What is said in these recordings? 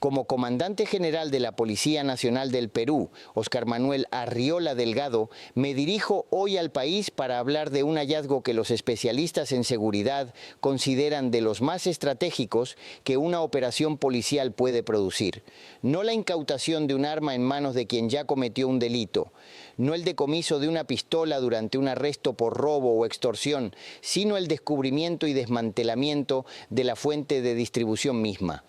Como comandante general de la Policía Nacional del Perú, Óscar Manuel Arriola Delgado, me dirijo hoy al país para hablar de un hallazgo que los especialistas en seguridad consideran de los más estratégicos que una operación policial puede producir. No la incautación de un arma en manos de quien ya cometió un delito, no el decomiso de una pistola durante un arresto por robo o extorsión, sino el descubrimiento y desmantelamiento de la fuente de distribución misma.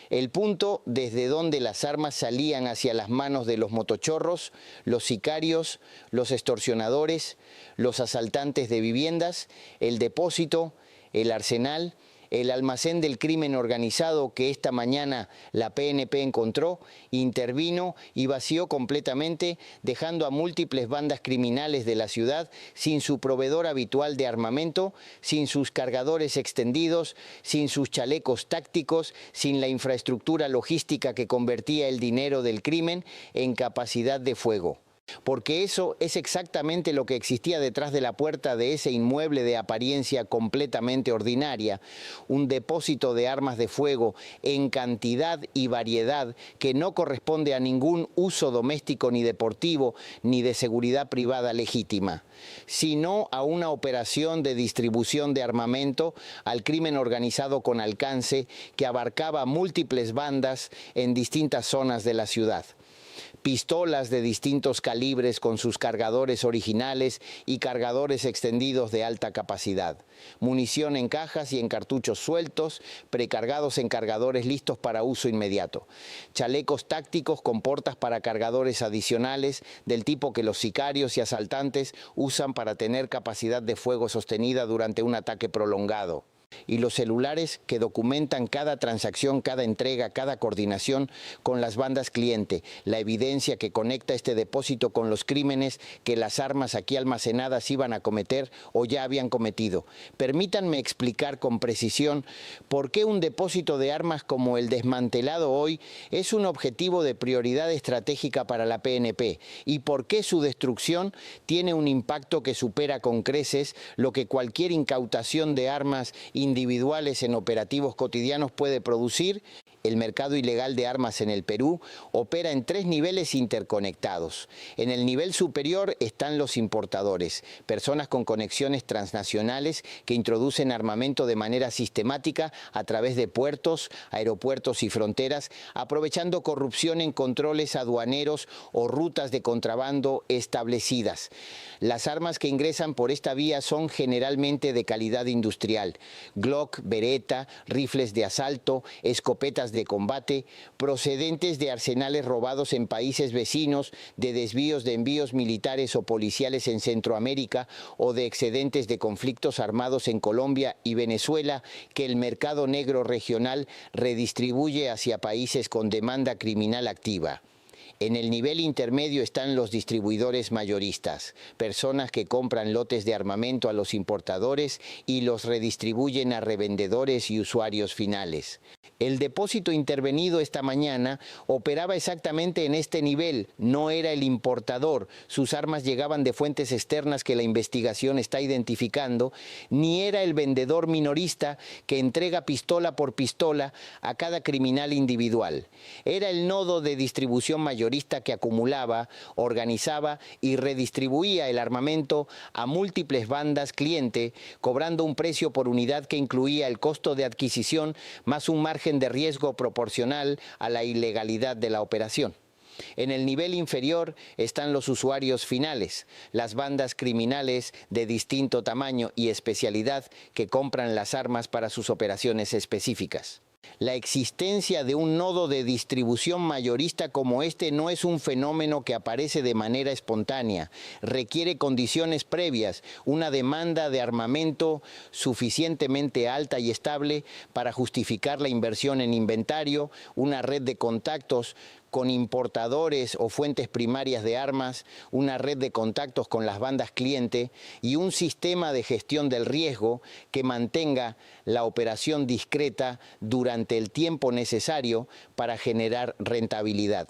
El punto desde donde las armas salían hacia las manos de los motochorros, los sicarios, los extorsionadores, los asaltantes de viviendas, el depósito, el arsenal, el almacén del crimen organizado que esta mañana la PNP encontró, intervino y vació completamente, dejando a múltiples bandas criminales de la ciudad sin su proveedor habitual de armamento, sin sus cargadores extendidos, sin sus chalecos tácticos, sin la infraestructura logística que convertía el dinero del crimen en capacidad de fuego. Porque eso es exactamente lo que existía detrás de la puerta de ese inmueble de apariencia completamente ordinaria, un depósito de armas de fuego en cantidad y variedad que no corresponde a ningún uso doméstico ni deportivo ni de seguridad privada legítima, sino a una operación de distribución de armamento al crimen organizado con alcance que abarcaba múltiples bandas en distintas zonas de la ciudad. Pistolas de distintos calibres con sus cargadores originales y cargadores extendidos de alta capacidad. Munición en cajas y en cartuchos sueltos, precargados en cargadores listos para uso inmediato. Chalecos tácticos con portas para cargadores adicionales del tipo que los sicarios y asaltantes usan para tener capacidad de fuego sostenida durante un ataque prolongado. Y los celulares que documentan cada transacción, cada entrega, cada coordinación con las bandas cliente, la evidencia que conecta este depósito con los crímenes que las armas aquí almacenadas iban a cometer o ya habían cometido. Permítanme explicar con precisión por qué un depósito de armas como el desmantelado hoy es un objetivo de prioridad estratégica para la PNP y por qué su destrucción tiene un impacto que supera con creces lo que cualquier incautación de armas individuales en operativos cotidianos puede producir. El mercado ilegal de armas en el Perú opera en 3 niveles interconectados. En el nivel superior están los importadores, personas con conexiones transnacionales que introducen armamento de manera sistemática a través de puertos, aeropuertos y fronteras, aprovechando corrupción en controles aduaneros o rutas de contrabando establecidas. Las armas que ingresan por esta vía son generalmente de calidad industrial: Glock, Beretta, rifles de asalto, escopetas de combate, procedentes de arsenales robados en países vecinos, de desvíos de envíos militares o policiales en Centroamérica o de excedentes de conflictos armados en Colombia y Venezuela que el mercado negro regional redistribuye hacia países con demanda criminal activa. En el nivel intermedio están los distribuidores mayoristas, personas que compran lotes de armamento a los importadores y los redistribuyen a revendedores y usuarios finales. El depósito intervenido esta mañana operaba exactamente en este nivel, no era el importador, sus armas llegaban de fuentes externas que la investigación está identificando, ni era el vendedor minorista que entrega pistola por pistola a cada criminal individual. Era el nodo de distribución mayorista que acumulaba, organizaba y redistribuía el armamento a múltiples bandas cliente, cobrando un precio por unidad que incluía el costo de adquisición más un margen de riesgo proporcional a la ilegalidad de la operación. En el nivel inferior están los usuarios finales, las bandas criminales de distinto tamaño y especialidad que compran las armas para sus operaciones específicas. La existencia de un nodo de distribución mayorista como este no es un fenómeno que aparece de manera espontánea. Requiere condiciones previas, una demanda de armamento suficientemente alta y estable para justificar la inversión en inventario, una red de contactos con importadores o fuentes primarias de armas, una red de contactos con las bandas cliente y un sistema de gestión del riesgo que mantenga la operación discreta durante el tiempo necesario para generar rentabilidad.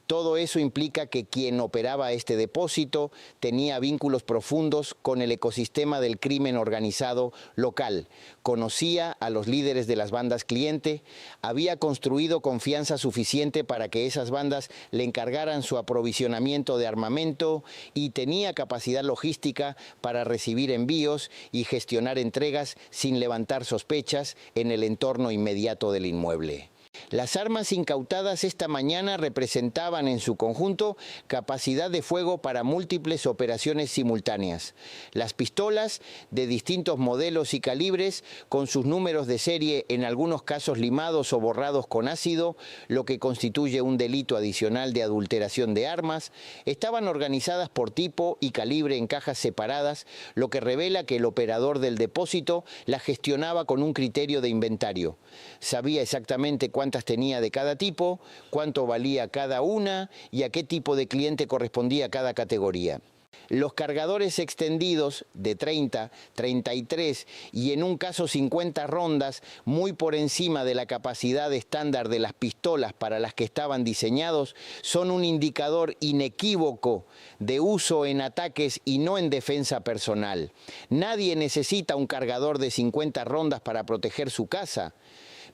Todo eso implica que quien operaba este depósito tenía vínculos profundos con el ecosistema del crimen organizado local, conocía a los líderes de las bandas cliente, había construido confianza suficiente para que esas bandas le encargaran su aprovisionamiento de armamento y tenía capacidad logística para recibir envíos y gestionar entregas sin levantar sospechas en el entorno inmediato del inmueble. Las armas incautadas esta mañana representaban en su conjunto capacidad de fuego para múltiples operaciones simultáneas. Las pistolas de distintos modelos y calibres, con sus números de serie en algunos casos limados o borrados con ácido, lo que constituye un delito adicional de adulteración de armas, estaban organizadas por tipo y calibre en cajas separadas, lo que revela que el operador del depósito las gestionaba con un criterio de inventario. Sabía exactamente cuántas tenía de cada tipo, cuánto valía cada una y a qué tipo de cliente correspondía cada categoría. Los cargadores extendidos de 30, 33 y en un caso 50 rondas, muy por encima de la capacidad estándar de las pistolas para las que estaban diseñados, son un indicador inequívoco de uso en ataques y no en defensa personal. Nadie necesita un cargador de 50 rondas para proteger su casa.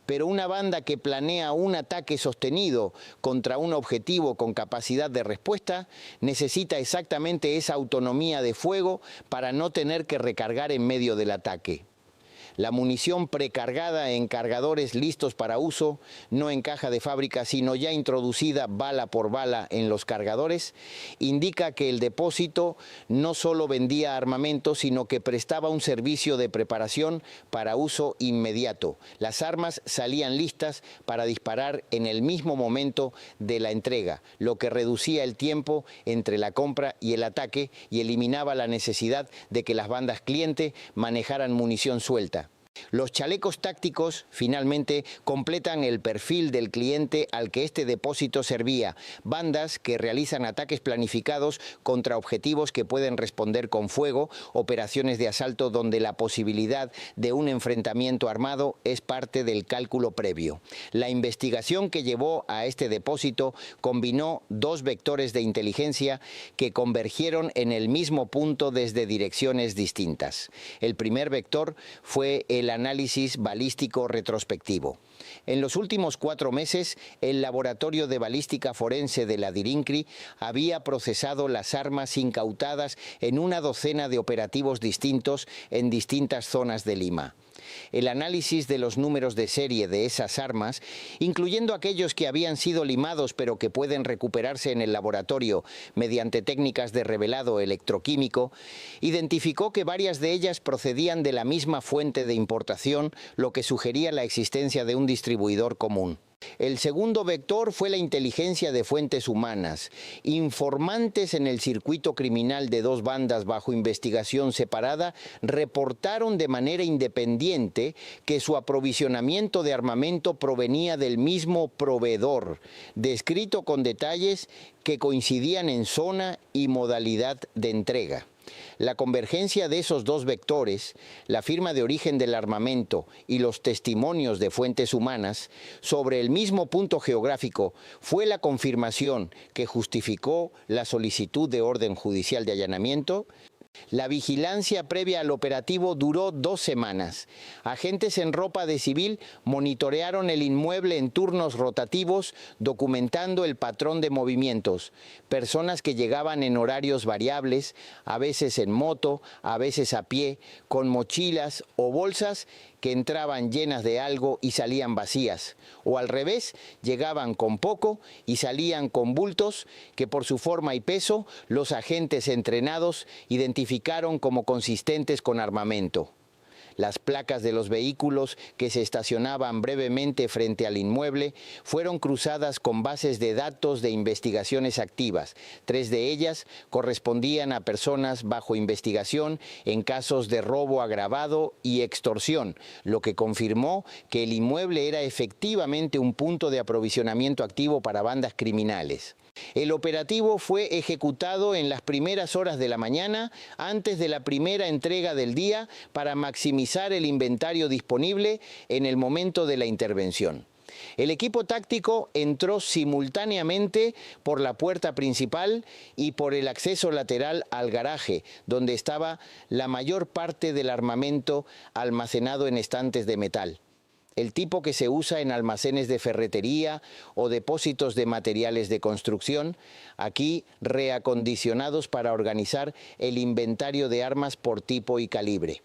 Pero una banda que planea un ataque sostenido contra un objetivo con capacidad de respuesta necesita exactamente esa autonomía de fuego para no tener que recargar en medio del ataque. La munición precargada en cargadores listos para uso, no en caja de fábrica, sino ya introducida bala por bala en los cargadores, indica que el depósito no solo vendía armamento, sino que prestaba un servicio de preparación para uso inmediato. Las armas salían listas para disparar en el mismo momento de la entrega, lo que reducía el tiempo entre la compra y el ataque y eliminaba la necesidad de que las bandas cliente manejaran munición suelta. Los chalecos tácticos, finalmente, completan el perfil del cliente al que este depósito servía. Bandas que realizan ataques planificados contra objetivos que pueden responder con fuego, operaciones de asalto donde la posibilidad de un enfrentamiento armado es parte del cálculo previo. La investigación que llevó a este depósito combinó dos vectores de inteligencia que convergieron en el mismo punto desde direcciones distintas. El primer vector fue el análisis balístico retrospectivo. En los últimos 4 meses, el Laboratorio de Balística Forense de la DIRINCRI había procesado las armas incautadas en una docena de operativos distintos en distintas zonas de Lima. El análisis de los números de serie de esas armas, incluyendo aquellos que habían sido limados pero que pueden recuperarse en el laboratorio mediante técnicas de revelado electroquímico, identificó que varias de ellas procedían de la misma fuente de importación, lo que sugería la existencia de un distribuidor común. El segundo vector fue la inteligencia de fuentes humanas. Informantes en el circuito criminal de dos bandas bajo investigación separada reportaron de manera independiente que su aprovisionamiento de armamento provenía del mismo proveedor, descrito con detalles que coincidían en zona y modalidad de entrega. La convergencia de esos dos vectores, la firma de origen del armamento y los testimonios de fuentes humanas sobre el mismo punto geográfico fue la confirmación que justificó la solicitud de orden judicial de allanamiento. La vigilancia previa al operativo duró 2 semanas. Agentes en ropa de civil monitorearon el inmueble en turnos rotativos, documentando el patrón de movimientos. Personas que llegaban en horarios variables, a veces en moto, a veces a pie, con mochilas o bolsas que entraban llenas de algo y salían vacías, o al revés, llegaban con poco y salían con bultos que por su forma y peso los agentes entrenados identificaron como consistentes con armamento. Las placas de los vehículos que se estacionaban brevemente frente al inmueble fueron cruzadas con bases de datos de investigaciones activas. 3 de ellas correspondían a personas bajo investigación en casos de robo agravado y extorsión, lo que confirmó que el inmueble era efectivamente un punto de aprovisionamiento activo para bandas criminales. El operativo fue ejecutado en las primeras horas de la mañana, antes de la primera entrega del día, para maximizar el inventario disponible en el momento de la intervención. El equipo táctico entró simultáneamente por la puerta principal y por el acceso lateral al garaje, donde estaba la mayor parte del armamento almacenado en estantes de metal. El tipo que se usa en almacenes de ferretería o depósitos de materiales de construcción, aquí reacondicionados para organizar el inventario de armas por tipo y calibre.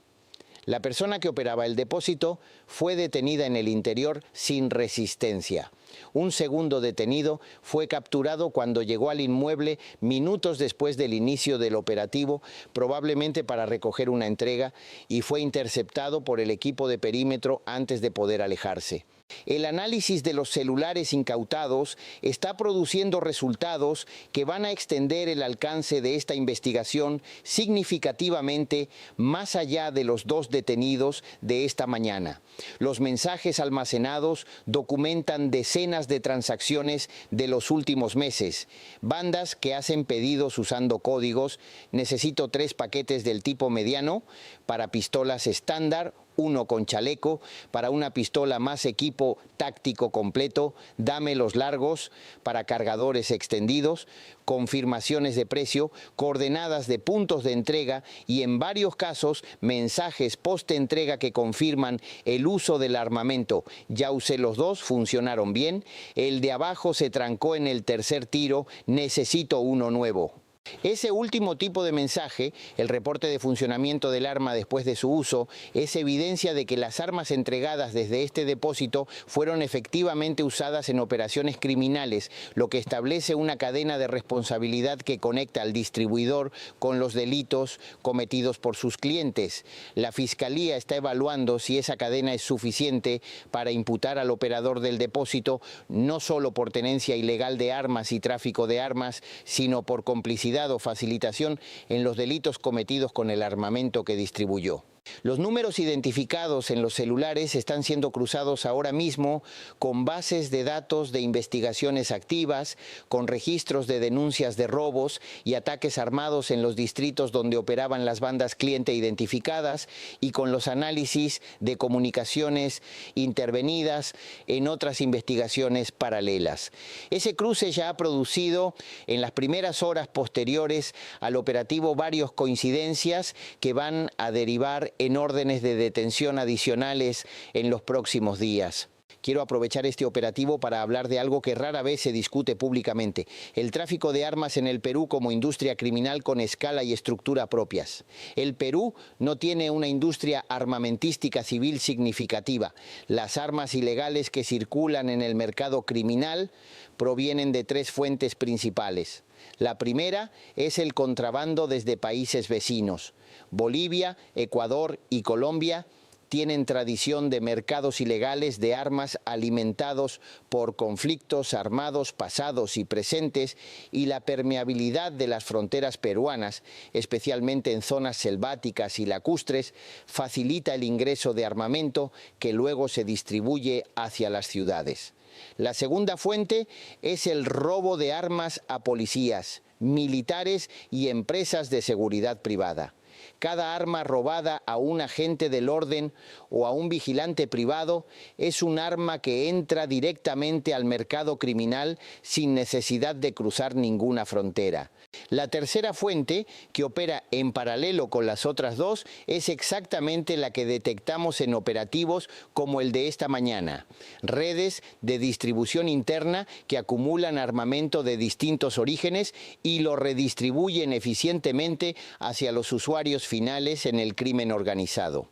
La persona que operaba el depósito fue detenida en el interior sin resistencia. Un segundo detenido fue capturado cuando llegó al inmueble minutos después del inicio del operativo, probablemente para recoger una entrega, y fue interceptado por el equipo de perímetro antes de poder alejarse. El análisis de los celulares incautados está produciendo resultados que van a extender el alcance de esta investigación significativamente más allá de los 2 detenidos de esta mañana. Los mensajes almacenados documentan decenas de transacciones de los últimos meses. Bandas que hacen pedidos usando códigos: necesito 3 paquetes del tipo mediano para pistolas estándar, 1 con chaleco, para una pistola más equipo táctico completo, dame los largos para cargadores extendidos, confirmaciones de precio, coordenadas de puntos de entrega y en varios casos mensajes post-entrega que confirman el uso del armamento. Ya usé los 2, funcionaron bien, el de abajo se trancó en el tercer tiro, necesito uno nuevo. Ese último tipo de mensaje, el reporte de funcionamiento del arma después de su uso, es evidencia de que las armas entregadas desde este depósito fueron efectivamente usadas en operaciones criminales, lo que establece una cadena de responsabilidad que conecta al distribuidor con los delitos cometidos por sus clientes. La Fiscalía está evaluando si esa cadena es suficiente para imputar al operador del depósito, no solo por tenencia ilegal de armas y tráfico de armas, sino por complicidad o facilitación en los delitos cometidos con el armamento que distribuyó. Los números identificados en los celulares están siendo cruzados ahora mismo con bases de datos de investigaciones activas, con registros de denuncias de robos y ataques armados en los distritos donde operaban las bandas cliente identificadas y con los análisis de comunicaciones intervenidas en otras investigaciones paralelas. Ese cruce ya ha producido en las primeras horas posteriores al operativo varias coincidencias que van a derivar en órdenes de detención adicionales en los próximos días. Quiero aprovechar este operativo para hablar de algo que rara vez se discute públicamente: el tráfico de armas en el Perú como industria criminal con escala y estructura propias. El Perú no tiene una industria armamentística civil significativa. Las armas ilegales que circulan en el mercado criminal provienen de 3 fuentes principales. La primera es el contrabando desde países vecinos. Bolivia, Ecuador y Colombia tienen tradición de mercados ilegales de armas alimentados por conflictos armados pasados y presentes, y la permeabilidad de las fronteras peruanas, especialmente en zonas selváticas y lacustres, facilita el ingreso de armamento que luego se distribuye hacia las ciudades. La segunda fuente es el robo de armas a policías, militares y empresas de seguridad privada. Cada arma robada a un agente del orden o a un vigilante privado es un arma que entra directamente al mercado criminal sin necesidad de cruzar ninguna frontera. La tercera fuente, que opera en paralelo con las otras 2, es exactamente la que detectamos en operativos como el de esta mañana: redes de distribución interna que acumulan armamento de distintos orígenes y lo redistribuyen eficientemente hacia los usuarios finales en el crimen organizado.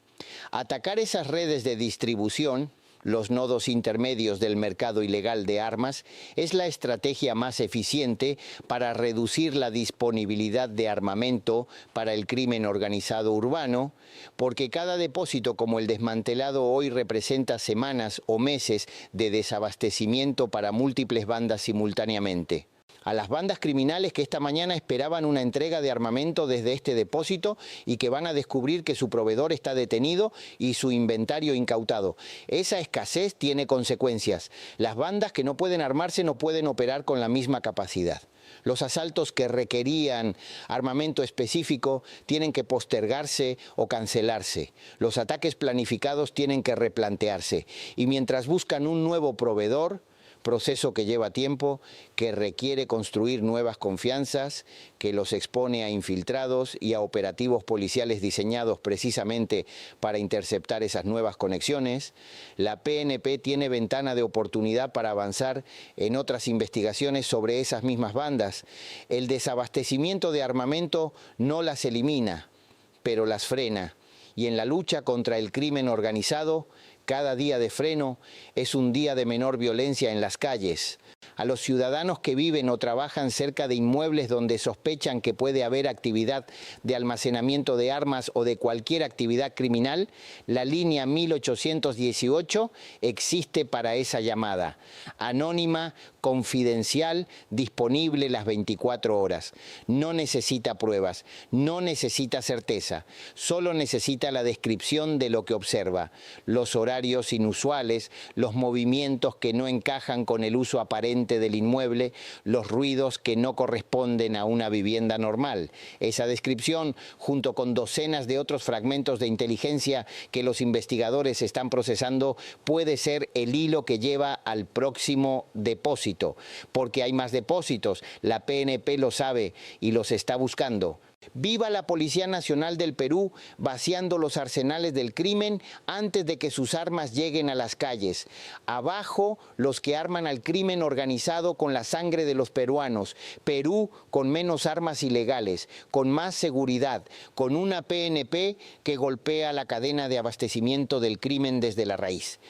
Atacar esas redes de distribución, los nodos intermedios del mercado ilegal de armas, es la estrategia más eficiente para reducir la disponibilidad de armamento para el crimen organizado urbano, porque cada depósito como el desmantelado hoy representa semanas o meses de desabastecimiento para múltiples bandas simultáneamente. a las bandas criminales que esta mañana esperaban una entrega de armamento desde este depósito y que van a descubrir que su proveedor está detenido y su inventario incautado. Esa escasez tiene consecuencias. Las bandas que no pueden armarse no pueden operar con la misma capacidad. Los asaltos que requerían armamento específico tienen que postergarse o cancelarse. Los ataques planificados tienen que replantearse. Y mientras buscan un nuevo proveedor, proceso que lleva tiempo, que requiere construir nuevas confianzas, que los expone a infiltrados y a operativos policiales diseñados precisamente para interceptar esas nuevas conexiones, la PNP tiene ventana de oportunidad para avanzar en otras investigaciones sobre esas mismas bandas. El desabastecimiento de armamento no las elimina, pero las frena. Y en la lucha contra el crimen organizado, cada día de freno es un día de menor violencia en las calles. A los ciudadanos que viven o trabajan cerca de inmuebles donde sospechan que puede haber actividad de almacenamiento de armas o de cualquier actividad criminal, la línea 1818 existe para esa llamada. Anónima, confidencial, disponible las 24 horas. No necesita pruebas, no necesita certeza, solo necesita la descripción de lo que observa, los horarios inusuales, los movimientos que no encajan con el uso aparente del inmueble, los ruidos que no corresponden a una vivienda normal. Esa descripción, junto con docenas de otros fragmentos de inteligencia que los investigadores están procesando, puede ser el hilo que lleva al próximo depósito, porque hay más depósitos, la PNP lo sabe y los está buscando. Viva la Policía Nacional del Perú vaciando los arsenales del crimen antes de que sus armas lleguen a las calles. Abajo los que arman al crimen organizado con la sangre de los peruanos. Perú con menos armas ilegales, con más seguridad, con una PNP que golpea la cadena de abastecimiento del crimen desde la raíz.